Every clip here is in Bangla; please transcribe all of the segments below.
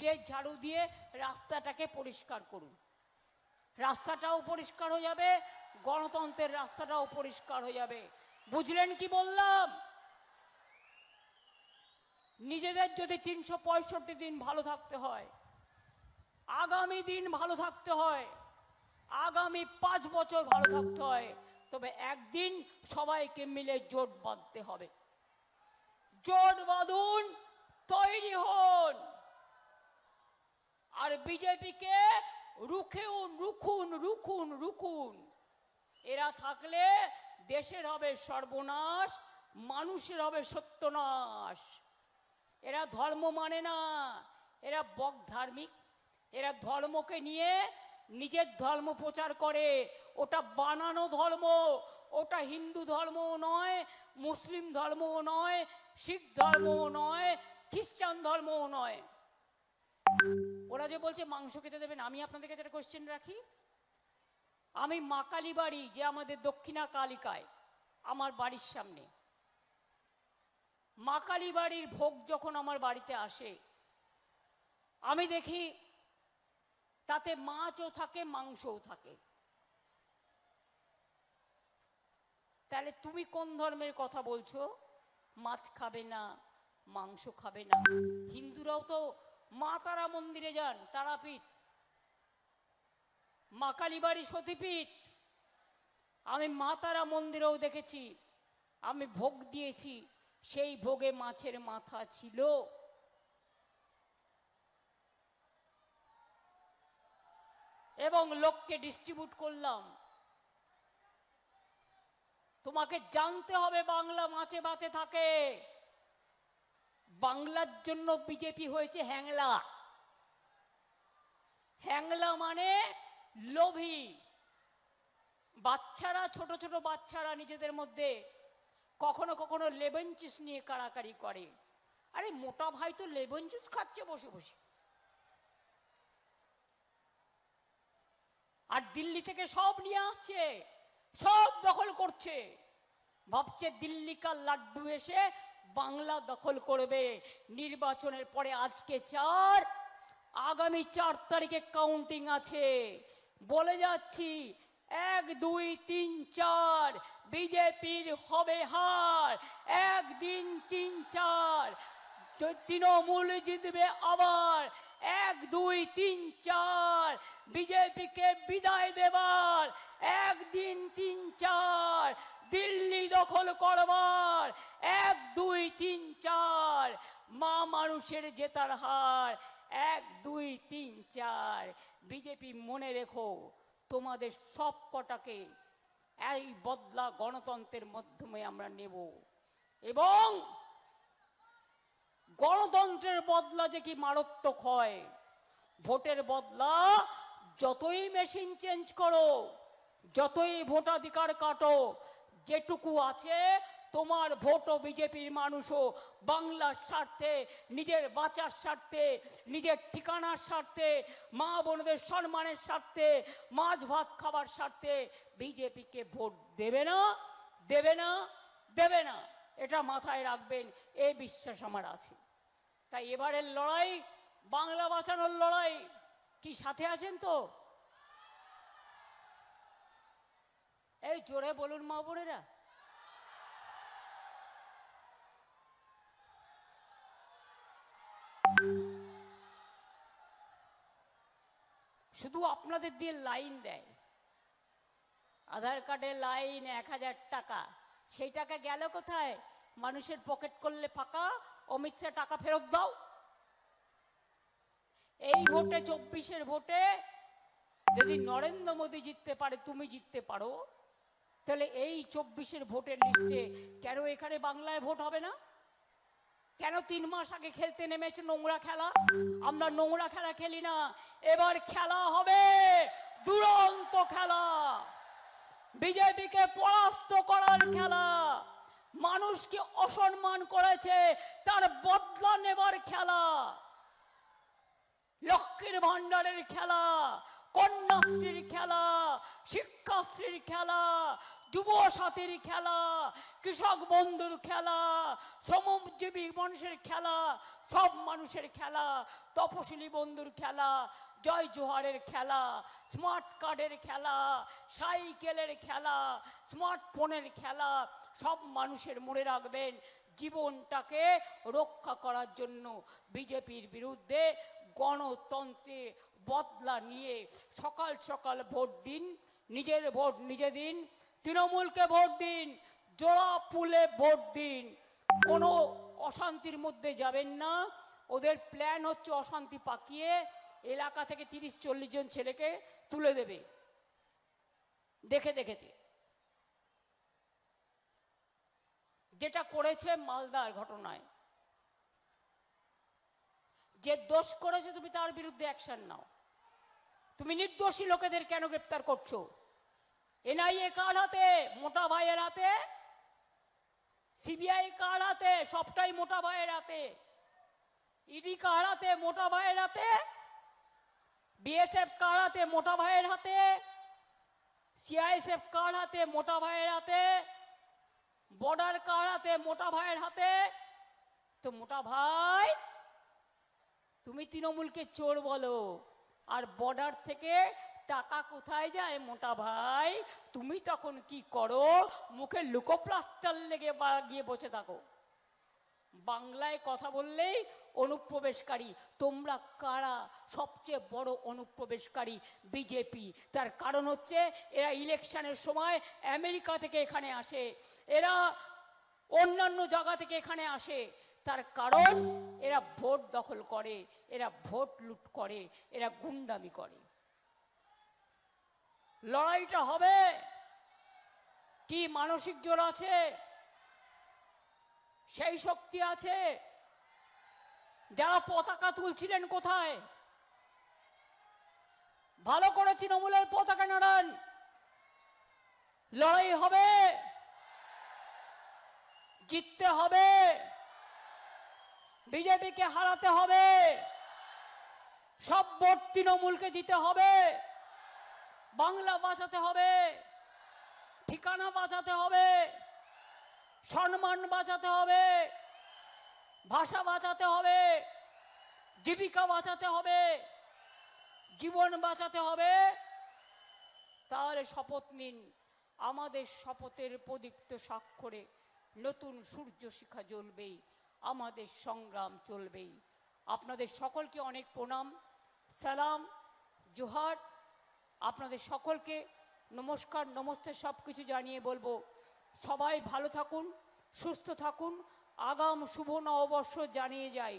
ব্লেড ঝাড়ু দিয়ে রাস্তাটাকে পরিষ্কার করুন। রাস্তাটাও পরিষ্কার হয়ে যাবে, গণতন্ত্রের রাস্তাটাও পরিষ্কার হয়ে যাবে। বুঝলেন কি বললাম? নিজেদের যদি 365 দিন ভালো থাকতে হয়, আগামী দিন ভালো থাকতে হয়, আগামী 5 বছর ভালো থাকতে হয়, তবে একদিন সবাইকে মিলে জোট বাঁধতে হবে। জোট বাঁধুন, তৈরি হন, আর বিজেপিকে রুখুন রুখুন রুখুন রুখুন। এরা থাকলে দেশের হবে সর্বনাশ, মানুষের হবে সত্যনাশ। এরা ধর্ম মানে না, এরা বক ধার্মিক। এরা ধর্মকে নিয়ে নিজের ধর্ম প্রচার করে, ওটা বানানো ধর্ম। ওটা হিন্দু ধর্মও নয়, মুসলিম ধর্মও নয়, শিখ ধর্মও নয়, খ্রিস্টান ধর্মও নয়। ওরা যে বলছে মাংস খেতে দেবেন, আমি আপনাদের কাছে একটা কোশ্চেন রাখি। আমি মা কালী বাড়ি, যে আমাদের দক্ষিণা কালিকায় আমার বাড়ির সামনে, মা কালী বাড়ির ভোগ যখন আমার বাড়িতে আসে, আমি দেখি তাতে মাছও থাকে, মাংসও থাকে। তাহলে তুমি কোন ধর্মের কথা বলছো? মাছ খাবে না, মাংস খাবে না। হিন্দুরাও তো মা তারা মন্দিরে যান, তারাপীঠ, মা কালী বাড়ি সতীপীঠ। আমি মা তারা মন্দিরেও দেখেছি, আমি ভোগ দিয়েছি, সেই ভোগে মাছের মাথা ছিল। এবং লোককে ডিস্ট্রিবিউট করলাম। তোমাকে জানতে হবে বাংলা মাছে ভাতে থাকে। বাংলার জন্য বিজেপি হয়েছে হ্যাংলা। হ্যাংলা মানে লোভী। বাচ্চারা, ছোট ছোট বাচ্চারা নিজেদের মধ্যে কখনো কখনো লেমন জুস নিয়ে কাড়াকাড়ি করে। আরে মোটা ভাই তো লেমন জুস খাচ্ছে বসে বসে, আর দিল্লি থেকে সব নিয়ে আসছে, সব দখল করছে। ভাবছে দিল্লি কা লাড্ডু এসে বাংলা দখল করবে। নির্বাচনের পরে আজকে 4, আগামী 4 তারিখে কাউন্টিং আছে। বলে যাচ্ছি 1, 2, 3, 4 বিজেপির হবে হার। 1, 2, 3, 4 তৃণমূল জিতবে আবার। 1, 2, 3, 4 বিজেপিকে বিদায় দেবার। 1, 2, 3, 4 দিল্লি দখল করবার। 1, 2, 3, 4 মা মানুষের জেতার হার। 1, 2, 3, 4 বিজেপি মনে রেখো, তোমাদের সব কটাকে এই বদলা গণতন্ত্রের মাধ্যমে আমরা নেব। এবং গণতন্ত্রের বদলা যে কি মারাত্মক হয়। ভোটের বদলা যতই মেশিন চেঞ্জ করো, যতই ভোটাধিকার কাটো, যেটুকু আছে তোমার ভোটও বিজেপির মানুষও বাংলার স্বার্থে, নিজের বাঁচার স্বার্থে, নিজের ঠিকানার স্বার্থে, মা বোনদের সম্মানের স্বার্থে, মাছ ভাত খাবার স্বার্থে বিজেপিকে ভোট দেবে না, দেবে না, দেবে না। এটা মাথায় রাখবেন, এই বিশ্বাস আমার আছে। তাই এবারের লড়াই বাংলা বাঁচানোর লড়াই। কি সাথে আছেন তো? এই জোরে বলুন মা বোনেরা। শুধু আপনাদের দিয়ে লাইন দেয়, আধার কার্ডের লাইন 1000 টাকা, সেই টাকা গেল কোথায়? মানুষের পকেট করলে ফাঁকা, অমিত শাহ টাকা ফেরত দাও। এই ভোটে 24-এর ভোটে যদি নরেন্দ্র মোদী জিততে পারে, তুমি জিততে পারো, তাহলে এই 24-এর ভোটের লিস্টে কেন এখানে বাংলায় ভোট হবে না? কেন 3 মাস আগে খেলতে নেমেছে নোংরা খেলা? আমরা নোংরা খেলা খেলি না, এবার খেলা হবে দুরন্ত খেলা, বিজেপিকে পরাস্ত করার খেলা। মানুষকে অসম্মান করেছে, তার বদলা নেবার খেলা। লক্ষ্মীর ভান্ডারের খেলা, কন্যাশ্রীর খেলা, শিক্ষাশ্রীর খেলা, যুব সাথীর খেলা, কৃষক বন্ধুর খেলা, শ্রমজীবী মানুষের খেলা, সব মানুষের খেলা, তপশিলি বন্ধুর খেলা, জয় জোহারের খেলা, স্মার্ট কার্ডের খেলা, সাইকেলের খেলা, স্মার্টফোনের খেলা, সব মানুষের মনে রাখবেন জীবনটাকে রক্ষা করার জন্য বিজেপির বিরুদ্ধে গণতন্ত্রে বদলা নিয়ে সকাল সকাল ভোট দিন, নিজের ভোট নিজে দিন, তৃণমূলকে ভোট দিন, জোড়া ফুলে ভোট দিন। কোনো অশান্তির মধ্যে যাবেন না। ওদের প্ল্যান হচ্ছে অশান্তি পাকিয়ে এলাকা থেকে 30-40 জন ছেলেকে তুলে দেবে দেখে দেখেতে, যেটা করেছে মালদার ঘটনায়। যে দোষ করেছে তুমি তার বিরুদ্ধে অ্যাকশন নাও। তুমি নির্দোষী লোকেদের কেন গ্রেপ্তার করছো? এনআইএ কার হাতে? মোটা ভাইয়ের হাতে। সিবিআই কার হাতে? সবটাই মোটা ভাইয়ের হাতে। ইডি কার হাতে? মোটা ভাইয়ের হাতে। বিএসএফ কার হাতে? মোটা ভাইয়ের হাতে। সিআইএসএফ কার হাতে? মোটা ভাইয়ের হাতে। বর্ডার কার হাতে? মোটা ভাইয়ের হাতে। তো মোটা ভাই, তুমি তৃণমূলকে চোর বলো, আর বর্ডার থেকে টাকা কোথায় যায় মোটা ভাই? তুমি তখন কি করো? মুখে লুকোপ্লাস্টার লেগে গিয়ে বসে থাকো। বাংলায় কথা বললেই অনুপ্রবেশকারী। তোমরা কারা? সবচেয়ে বড় অনুপ্রবেশকারী বিজেপি। তার কারণ হচ্ছে এরা ইলেকশনের সময় আমেরিকা থেকে এখানে আসে, এরা অন্যান্য জায়গা থেকে এখানে আসে। তার কারণ এরা ভোট দখল করে, এরা ভোট লুট করে, এরা গুন্ডামি করে। লড়াইটা হবে কি? মানসিক জোর আছে, সেই শক্তি আছে। যারা পতাকা তুলছিলেন কোথায়? ভালো করে তৃণমূলের পতাকা নাড়ান। লড়াই হবে, জিততে হবে, বিজেপিকে হারাতে হবে, সব ভোট তৃণমূলকে দিতে হবে। বাংলা বাঁচাতে হবে, ঠিকানা বাঁচাতে হবে, সম্মান বাঁচাতে হবে, ভাষা বাঁচাতে হবে, জীবিকা বাঁচাতে হবে, জীবন বাঁচাতে হবে। তাহলে শপথ নিন, আমাদের শপথের প্রদীপ্ত স্বাক্ষরে নতুন সূর্য শিখা জ্বলবেই, আমাদের সংগ্রাম চলবেই। আপনাদের সকলকে অনেক প্রণাম, সালাম, জোহার। আপনাদের সকলকে নমস্কার, নমস্তে সব কিছু জানিয়ে বলবো সবাই ভালো থাকুন, সুস্থ থাকুন। আগাম শুভ নববর্ষ জানিয়ে যাই।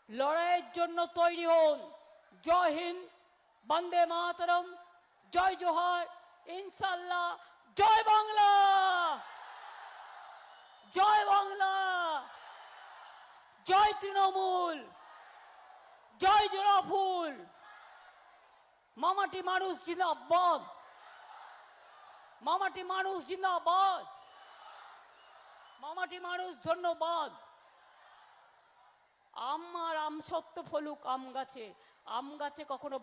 লড়াইয়ের জন্য তৈরি হন। জয় হিন্দ, বন্দে মাতরম, জয় জোহার, ইনশাল্লাহ। জয় বাংলা, জয় বাংলা, জয় তৃণমূল, জয় জোড়াফুল। মামাটি মানুষ জিন্দাবাদ, মামাটি মানুষ জিন্দাবাদ, মামাটি মানুষ ধন্যবাদ। আম আর আম সত্য ফলুক আম গাছে, আম গাছে কখনো